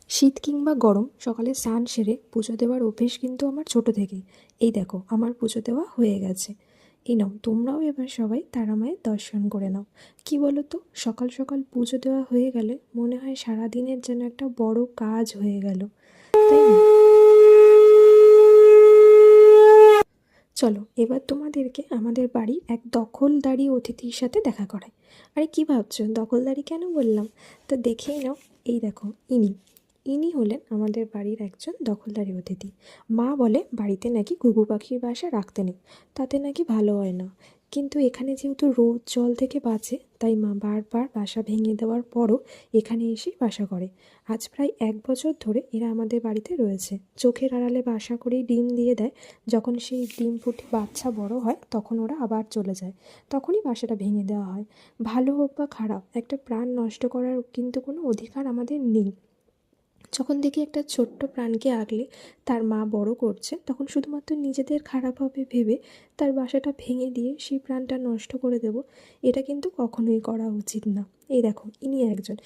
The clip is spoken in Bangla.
শীত কিংবা গরম সকালে স্নান সেরে পুজো দেওয়ার অভ্যেস কিন্তু আমার ছোট থেকেই। এই দেখো আমার পুজো দেওয়া হয়ে গেছে। এই নাও তোমরাও এবার সবাই তারা মায়ের দর্শন করে নাও। কি বলো তো, সকাল সকাল পুজো দেওয়া হয়ে গেলে মনে হয় সারাদিনের যেন একটা বড় কাজ হয়ে গেল, তাই না? চলো এবার তোমাদেরকে আমাদের বাড়ির এক দখলদারি অতিথির সাথে দেখা করায়। আরে কি ভাবছো দখলদারি কেন বললাম? তো দেখেই নাও। এই দেখো ইনি ইনি হলেন আমাদের বাড়ির একজন দখলদারি অতিথি। মা বলে বাড়িতে নাকি ঘুঘু পাখির বাসা রাখতে নেই, তাতে নাকি ভালো হয় না। কিন্তু এখানে যেহেতু রোদ জল থেকে বাঁচে, তাই মা বারবার বাসা ভেঙে দেওয়ার পরও এখানে এসেই বাসা করে। আজ প্রায় 1 বছর ধরে এরা আমাদের বাড়িতে রয়েছে। চোখের আড়ালে বাসা করেই ডিম দিয়ে দেয়। যখন সেই ডিম ফুটে বাচ্চা বড় হয় তখন ওরা আবার চলে যায়, তখনই বাসাটা ভেঙে দেওয়া হয়। ভালো হোক বা খারাপ, একটা প্রাণ নষ্ট করার কিন্তু কোনো অধিকার আমাদের নেই। যখন দেখি একটা ছোট্ট প্রাণকে আগলে তার মা বড় করছে, তখন শুধুমাত্র নিজেদের খারাপ হবে ভেবে তার বাসাটা ভেঙে দিয়ে সেই প্রাণটা নষ্ট করে দেব, এটা কিন্তু কখনোই করা উচিত না। এই দেখো ইনি একজন।